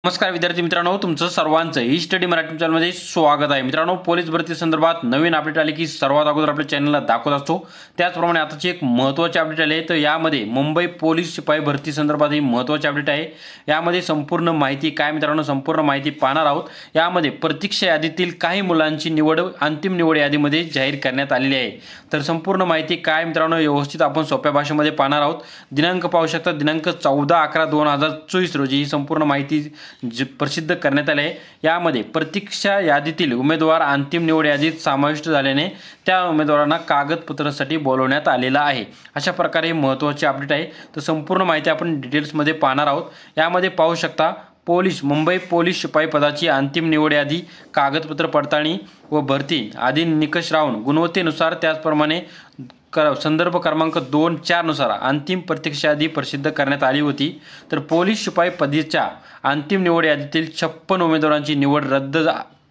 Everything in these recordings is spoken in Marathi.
नमस्कार विद्यार्थी मित्रांनो, तुमचं सर्वांचं ई स्टडी मराठी चॅनलमध्ये स्वागत आहे। मित्रांनो, पोलीस भरती संदर्भात नवीन अपडेट आली की सर्वात अगोदर आपल्या चॅनलला दाखवत असतो। त्याचप्रमाणे आताची एक महत्त्वाची अपडेट आली आहे, तर यामध्ये मुंबई पोलीस शिपाई भरती संदर्भात ही महत्त्वाची अपडेट आहे। यामध्ये संपूर्ण माहिती काय मित्रांनो, संपूर्ण माहिती पाहणार आहोत। यामध्ये प्रतीक्षा यादीतील काही मुलांची निवड अंतिम निवड यादीमध्ये जाहीर करण्यात आलेली आहे। तर संपूर्ण माहिती काय मित्रांनो, व्यवस्थित आपण सोप्या भाषेमध्ये पाहणार आहोत। दिनांक पाहू शकता, दिनांक 14/11/2024 रोजी ही संपूर्ण माहिती प्रसिद्ध करण्यात आले आहे। यामध्ये प्रतीक्षा यादीतील उमेदवार अंतिम निवड यादीत समाविष्ट झाल्याने त्या उमेदवारांना कागदपत्रासाठी बोलवण्यात आलेला आहे। अशा प्रकारे महत्त्वाची अपडेट आहे। तर संपूर्ण माहिती आपण डिटेल्समध्ये पाहणार आहोत। यामध्ये पाहू शकता, मुंबई पोलीस शिपाई पदाची अंतिम निवड यादी, कागदपत्र पडताळणी व भरती आदी निकष राहून गुणवत्तेनुसार त्याचप्रमाणे संदर्भ क्रमांक 2-4 नुसार अंतिम प्रतीक्षा यादी प्रसिद्ध करण्यात आली होती। तर पोलीस शिपाई पदाच्या अंतिम निवड यादीतील 56 उमेदवारांची निवड रद्द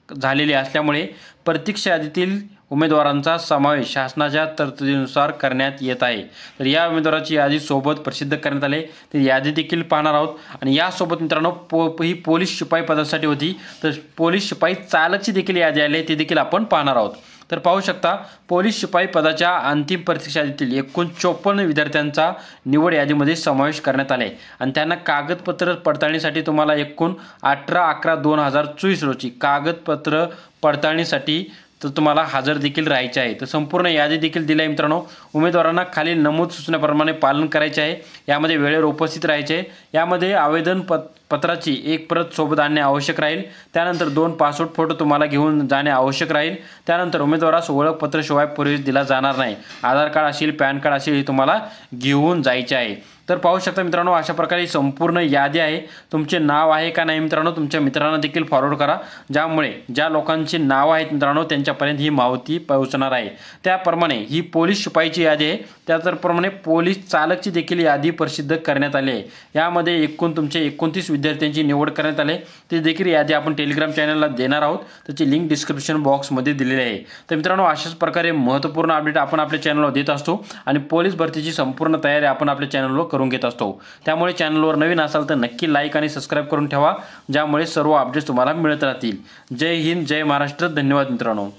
झालेली असल्यामुळे प्रतीक्षा यादीतील उमेदवारांचा समावेश शासनाच्या तरतुदीनुसार करण्यात येत आहे। तर या उमेदवाराची यादी सोबत प्रसिद्ध करण्यात आले, तर यादी देखील पाहणार आहोत। आणि यासोबत मित्रांनो ही पोलीस शिपाई पदासाठी होती, तर पोलीस शिपाई चालकची देखील यादी आली, ती देखील आपण पाहणार आहोत। तर पाहू शकता, पोलीस शिपाई पदाच्या अंतिम परीक्षा यादीतील एकूण 54 विद्यार्थ्यांचा निवड यादीमध्ये समावेश करण्यात आले आणि त्यांना कागदपत्र पडताळणीसाठी तुम्हाला एकूण 18/11/2024 रोजी कागदपत्र पडताळणीसाठी तर तुम्हाला हजर देखील राहायचे आहे। तर संपूर्ण यादी देखील दिली आहे मित्रांनो। उमेदवारांना खालील नमूद सूचनाप्रमाणे पालन करायचे आहे। यामध्ये वेळेवर उपस्थित राहायचे आहे। यामध्ये आवेदन पत्राची एक प्रत सोबत आणणे आवश्यक राहील। त्यानंतर 2 पासपोर्ट फोटो तुम्हाला घेऊन जाणे आवश्यक राहील। त्यानंतर उमेदवारास ओळखपत्र शिवाय प्रवेश दिला जाणार नाही। आधार कार्ड असेल, पॅन कार्ड असेल, हे तुम्हाला घेऊन जायचे आहे। तर पाहू शकता मित्रांनो, अशा प्रकारे संपूर्ण यादी आहे। तुमचे नाव आहे का नाही मित्रांनो, तुमच्या मित्रांना देखील फॉरवर्ड करा, ज्यामुळे ज्या लोकांची नाव आहेत मित्रांनो त्यांच्यापर्यंत ही माहिती पोहोचणार आहे। त्याप्रमाणे ही पोलीस शिपाईची यादी आहे। त्याचप्रमाणे पोलीस चालकची देखील यादी प्रसिद्ध करण्यात आली आहे। यामध्ये एकूण तुमचे 29 विद्यार्थ्यांची निवड करण्यात आली, ती देखील यादी आपण टेलिग्राम चॅनलला देणार आहोत। त्याची लिंक डिस्क्रिप्शन बॉक्समध्ये दिलेली आहे। तर मित्रांनो, अशाच प्रकारे महत्त्वपूर्ण अपडेट आपण आपल्या चॅनलवर देत असतो आणि पोलीस भरतीची संपूर्ण तयारी आपण आपल्या चॅनलवर करून घेत असतो। त्यामुळे चॅनलवर नवीन असाल तर नक्की लाईक आणि सबस्क्राईब करून ठेवा, ज्यामुळे सर्व अपडेट्स तुम्हाला मिळत राहतील। जय हिंद, जय महाराष्ट्र, धन्यवाद मित्रांनो।